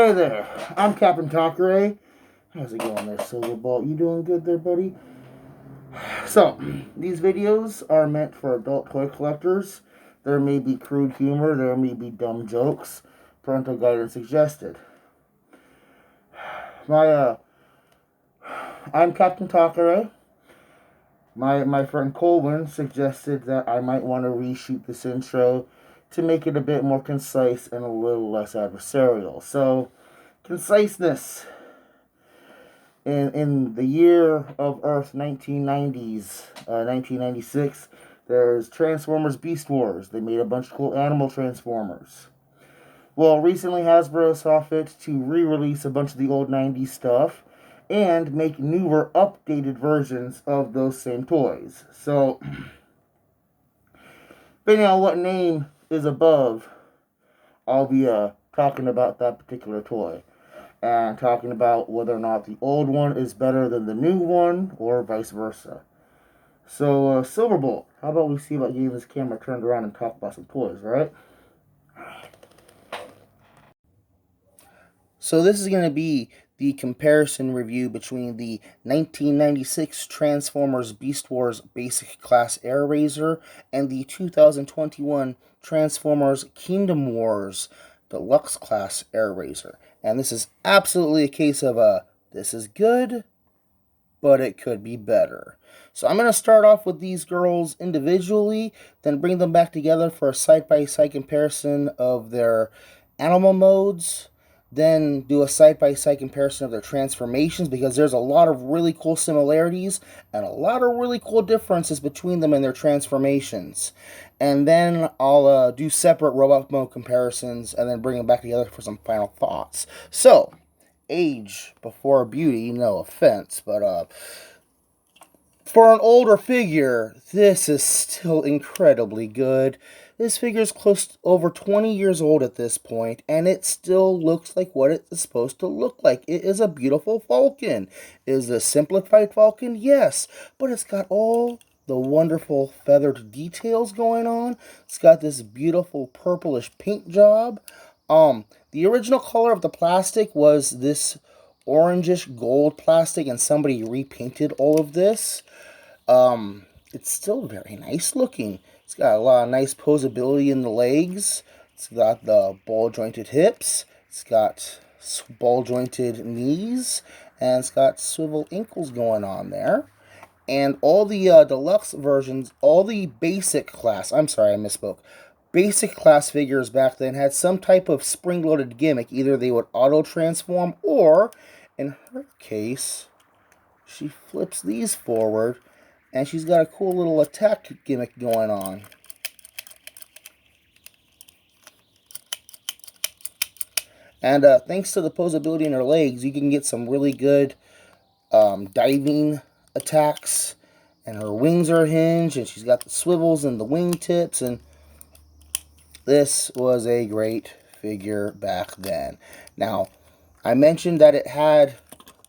Hi there, I'm Captain Takarei. How's it going there, Silverbolt? You doing good there, buddy? So, these videos are meant for adult toy collectors. There may be crude humor, there may be dumb jokes. Parental guidance suggested. My, I'm Captain Takarei. My friend Colwyn suggested that I might want to reshoot this intro to make it a bit more concise and a little less adversarial. So, conciseness. In the year of Earth 1996, there's Transformers Beast Wars. They made a bunch of cool animal Transformers. Well, recently Hasbro saw fit to re-release a bunch of the old 90s stuff and make newer, updated versions of those same toys. So, depending on what name is above, I'll be talking about that particular toy. And talking about whether or not the old one is better than the new one, or vice versa. So, Silverbolt, how about we see about getting this camera turned around and talk about some toys, right? So this is going to be the comparison review between the 1996 Transformers Beast Wars Basic Class Airazor and the 2021 Transformers Kingdom Wars Deluxe Class Airazor. And this is absolutely a case of this is good, but it could be better. So I'm going to start off with these girls individually, then bring them back together for a side-by-side comparison of their animal modes, then do a side-by-side comparison of their transformations, because there's a lot of really cool similarities and a lot of really cool differences between them and their transformations. And then I'll do separate robot mode comparisons and then bring them back together for some final thoughts. So, age before beauty, no offense, but for an older figure, this is still incredibly good. This figure is close to over 20 years old at this point, and it still looks like what it is supposed to look like. It is a beautiful Falcon. Is it a simplified Falcon? Yes, but it's got all the wonderful feathered details going on. It's got this beautiful purplish paint job. The original color of the plastic was this orangish gold plastic, and somebody repainted all of this. It's still very nice looking. It's got a lot of nice posability in the legs. It's got the ball jointed hips. It's got ball jointed knees, and it's got swivel ankles going on there. And all the deluxe versions, all the basic class, I'm sorry, I misspoke. Basic class figures back then had some type of spring-loaded gimmick. Either they would auto-transform, or, in her case, she flips these forward, and she's got a cool little attack gimmick going on. And thanks to the posability in her legs, you can get some really good diving attacks. And her wings are hinged, and she's got the swivels and the wingtips, and this was a great figure back then. Now, I mentioned that it had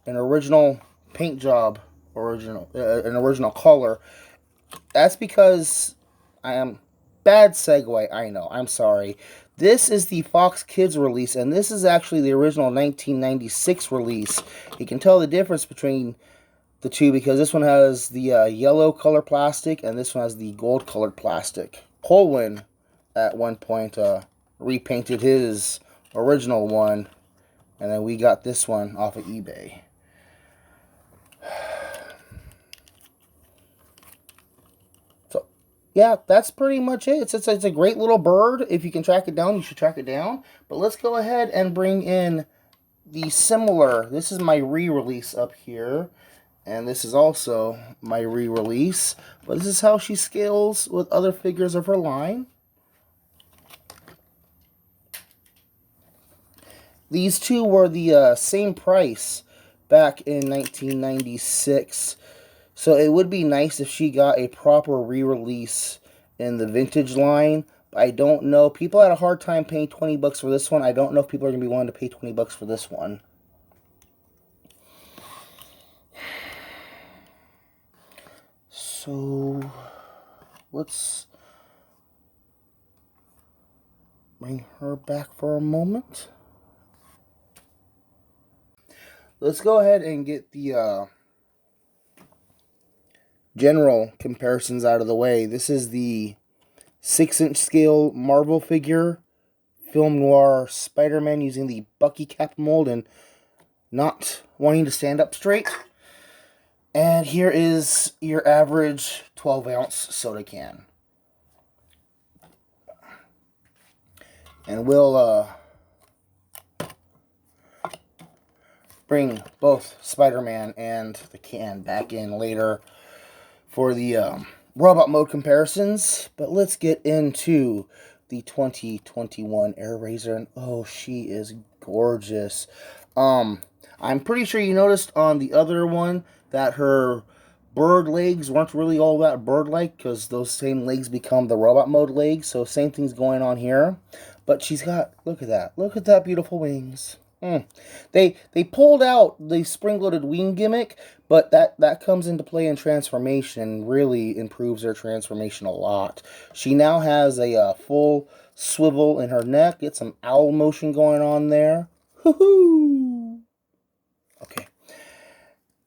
an original paint job, an original color. That's because I am bad segue. I know. I'm sorry. This is the Fox Kids release, and this is actually the original 1996 release. You can tell the difference between the two because this one has the yellow color plastic, and this one has the gold colored plastic. Colwyn, at one point, repainted his original one, and then we got this one off of eBay. So, yeah, that's pretty much it. It's a great little bird. If you can track it down, you should track it down. But let's go ahead and bring in the similar. This is my re-release up here. And this is also my re-release. But this is how she scales with other figures of her line. These two were the same price back in 1996. So it would be nice if she got a proper re-release in the vintage line. But I don't know. People had a hard time paying 20 bucks for this one. I don't know if people are going to be willing to pay 20 bucks for this one. So let's bring her back for a moment. let's go ahead and get the general comparisons out of the way. This is the 6-inch scale Marvel figure, film noir Spider-Man using the Bucky cap mold and not wanting to stand up straight. And here is your average 12-ounce soda can. And we'll bring both Spider-Man and the can back in later for the robot mode comparisons. But let's get into the 2021 Airazor. And oh, she is gorgeous. I'm pretty sure you noticed on the other one that her bird legs weren't really all that bird-like, because those same legs become the robot mode legs. So same thing's going on here. But she's got, look at that beautiful wings. They pulled out the spring-loaded wing gimmick, but that comes into play in transformation, really improves her transformation a lot. She now has a full swivel in her neck. Get some owl motion going on there. Hoo-hoo! Okay.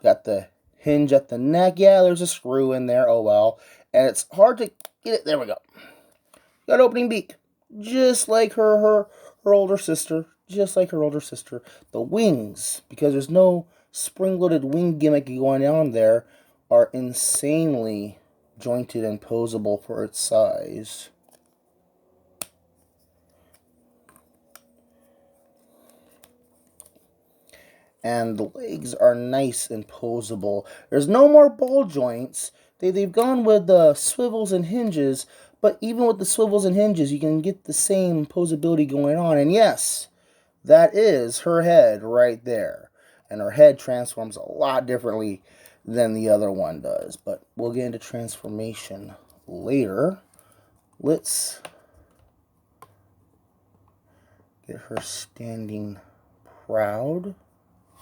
Got the hinge at the neck. Yeah, there's a screw in there. Oh, well. And it's hard to get it. There we go. Got opening beak. Just like her older sister. Just like her older sister. The wings, because there's no spring-loaded wing gimmick going on there, are insanely jointed and posable for its size. And the legs are nice and posable. There's no more ball joints. They've gone with the swivels and hinges, but even with the swivels and hinges, you can get the same posability going on. And yes, that is her head right there. And her head transforms a lot differently than the other one does. But we'll get into transformation later. Let's get her standing proud.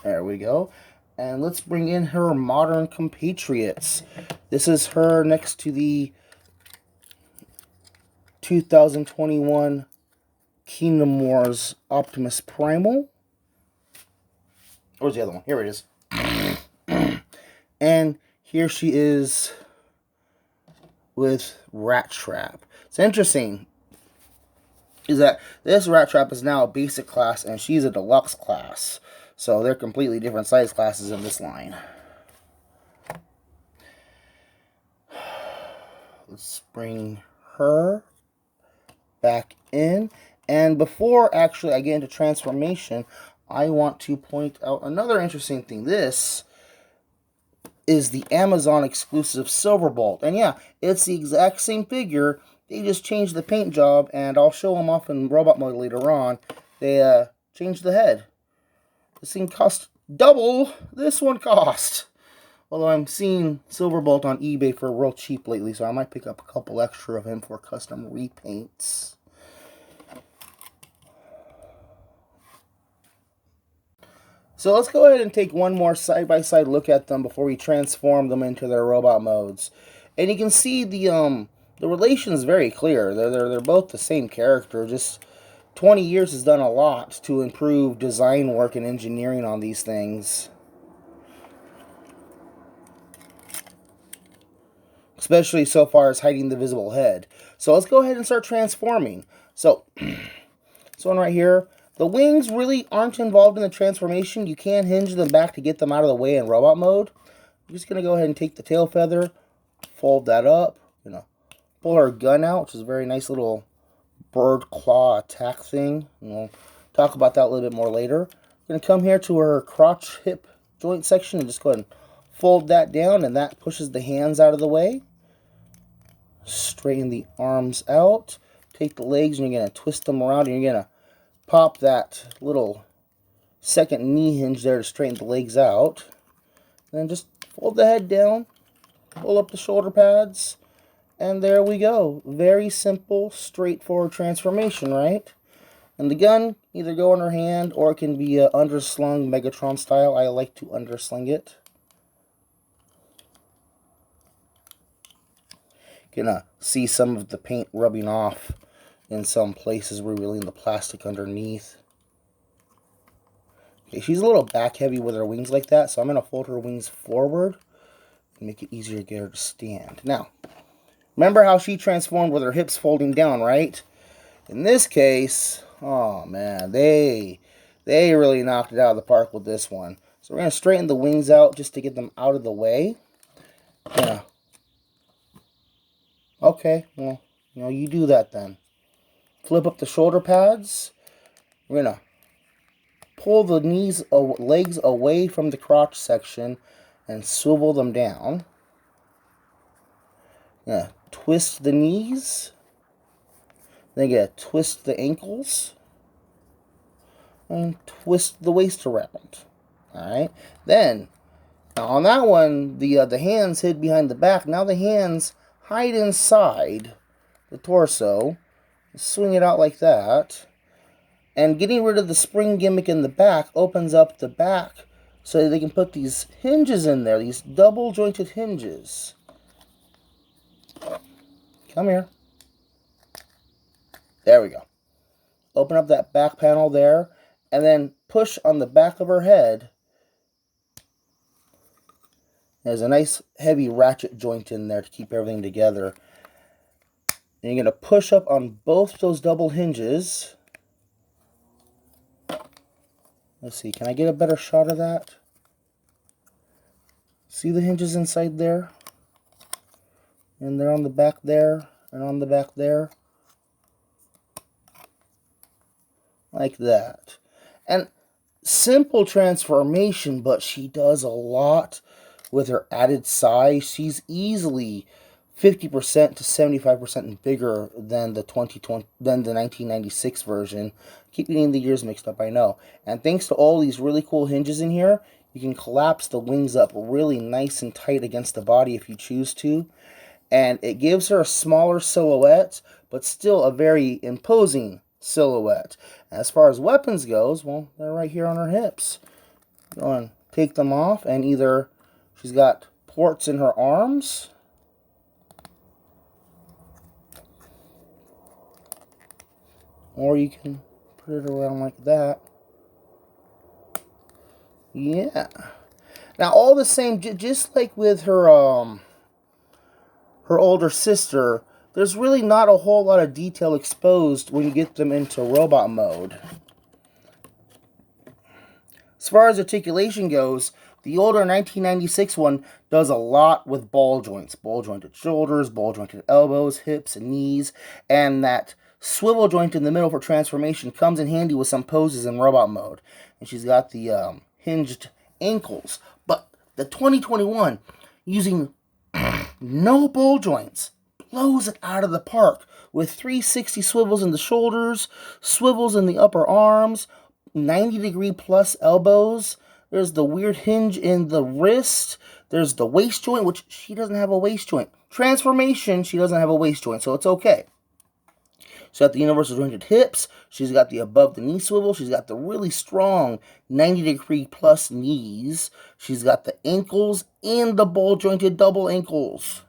There we go. And let's bring in her modern compatriots. This is her next to the 2021 Kingdom Wars Optimus Primal. Where's the other one? Here it is. And here she is with Rat Trap. It's interesting is that this Rat Trap is now a basic class and she's a deluxe class. So they're completely different size classes in this line. Let's bring her back in. And before actually I get into transformation, I want to point out another interesting thing. This is the Amazon exclusive Silverbolt. And yeah, it's the exact same figure. They just changed the paint job, and I'll show them off in robot mode later on. They changed the head. This thing cost double this one cost. Although I'm seeing Silverbolt on eBay for real cheap lately, so I might pick up a couple extra of him for custom repaints. So let's go ahead and take one more side-by-side look at them before we transform them into their robot modes. And you can see the relation is very clear. They're both the same character, just 20 years has done a lot to improve design work and engineering on these things. Especially so far as hiding the visible head. So let's go ahead and start transforming. So, this one right here. The wings really aren't involved in the transformation. You can hinge them back to get them out of the way in robot mode. I'm just going to go ahead and take the tail feather, fold that up, pull our gun out, which is a very nice little bird claw attack thing. And we'll talk about that a little bit more later. We're going to come here to our crotch hip joint section and just go ahead and fold that down, and that pushes the hands out of the way. Straighten the arms out. Take the legs and you're going to twist them around, and you're going to pop that little second knee hinge there to straighten the legs out. Then just fold the head down, pull up the shoulder pads, and there we go. Very simple, straightforward transformation, right? And the gun either go in her hand or it can be underslung Megatron style. I like to undersling it. You can see some of the paint rubbing off in some places, revealing the plastic underneath. Okay, she's a little back heavy with her wings like that, so I'm going to fold her wings forward and make it easier to get her to stand. Now, remember how she transformed with her hips folding down, right? In this case, oh man, they really knocked it out of the park with this one. So we're going to straighten the wings out just to get them out of the way. Yeah. Okay, well, you do that then. Flip up the shoulder pads. We're going to pull the legs away from the crotch section and swivel them down. Yeah, twist the knees. Then you gotta twist the ankles. And twist the waist around. Alright? Then, now on that one, the hands hid behind the back. Now the hands hide inside the torso. Swing it out like that. And getting rid of the spring gimmick in the back opens up the back so they can put these hinges in there, these double jointed hinges. Come here. There we go. Open up that back panel there, and then push on the back of her head. There's a nice heavy ratchet joint in there to keep everything together. And you're going to push up on both those double hinges. Let's see, can I get a better shot of that? See the hinges inside there? And they're on the back there, and on the back there. Like that. And simple transformation, but she does a lot with her added size. She's easily 50% to 75% bigger than the 1996 version. Keep getting the years mixed up, I know. And thanks to all these really cool hinges in here, you can collapse the wings up really nice and tight against the body if you choose to. And it gives her a smaller silhouette, but still a very imposing silhouette. As far as weapons goes, well, they're right here on her hips. Go and take them off, and either she's got ports in her arms, or you can put it around like that. Yeah. Now, all the same, just like with her her older sister, there's really not a whole lot of detail exposed when you get them into robot mode. As far as articulation goes, the older 1996 one does a lot with ball joints. Ball jointed shoulders, ball jointed elbows, hips, and knees. And that swivel joint in the middle for transformation comes in handy with some poses in robot mode. And she's got the hinged ankles. But the 2021, using no ball joints, blows it out of the park with 360 swivels in the shoulders, swivels in the upper arms, 90-degree plus elbows. There's the weird hinge in the wrist. There's the waist joint, which she doesn't have a waist joint. Transformation, she doesn't have a waist joint, so it's okay. She's got the universal jointed hips. She's got the above the knee swivel. She's got the really strong 90-degree plus knees. She's got the ankles and the ball jointed double ankles.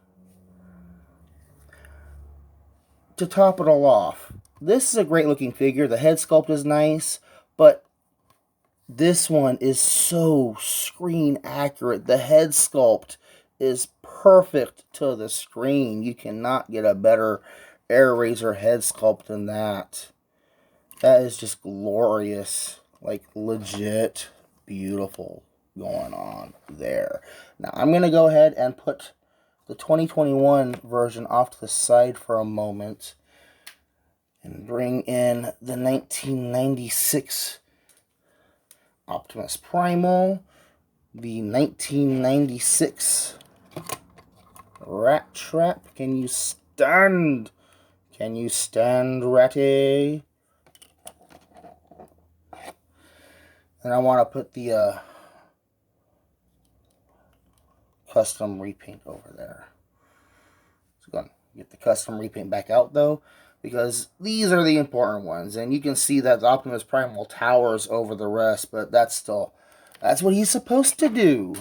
To top it all off, this is a great looking figure. The head sculpt is nice, but this one is so screen accurate. The head sculpt is perfect to the screen. You cannot get a better Airazor head sculpt than that. That is just glorious. Like, legit beautiful going on there. Now, I'm going to go ahead and put the 2021 version off to the side for a moment and bring in the 1996 Optimus Primal, the 1996 Rat Trap. Can you stand? Can you stand, Ratty? And I want to put the custom repaint over there. So I'm going to get the custom repaint back out, though, because these are the important ones. And you can see that the Optimus Primal towers over the rest, but that's what he's supposed to do.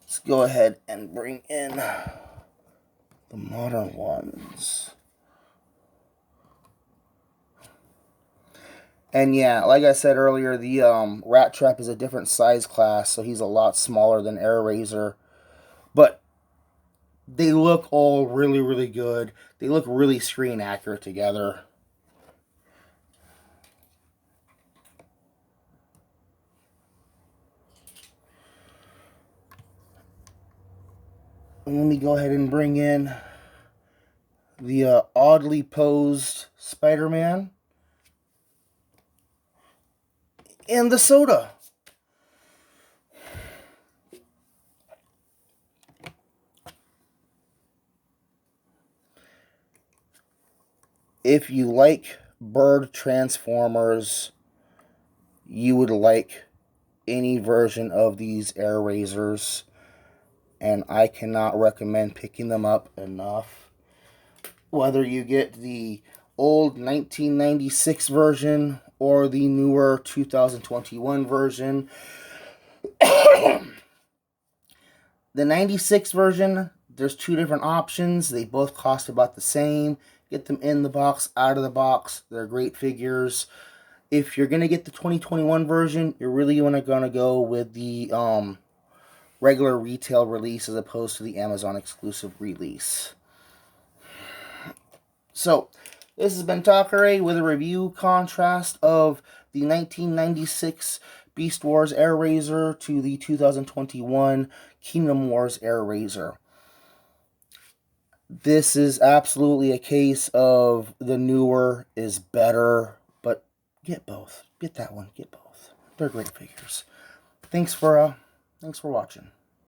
Let's go ahead and bring in the modern ones. And yeah, like I said earlier, the Rat Trap is a different size class, so he's a lot smaller than Airazor. But they look all really, really good. They look really screen accurate together. And let me go ahead and bring in the oddly posed Spider-Man and the soda. If you like bird transformers, you would like any version of these Airazors, and I cannot recommend picking them up enough. Whether you get the old 1996 version or the newer 2021 version. The 96 version, there's two different options. They both cost about the same. Get them in the box, out of the box. They're great figures. If you're going to get the 2021 version, you're really going to go with the regular retail release as opposed to the Amazon exclusive release. So, this has been Takarei with a review contrast of the 1996 Beast Wars Airazor to the 2021 Kingdom Wars Airazor. This is absolutely a case of the newer is better, but get both. Get that one. Get both. They're great figures. Thanks for watching.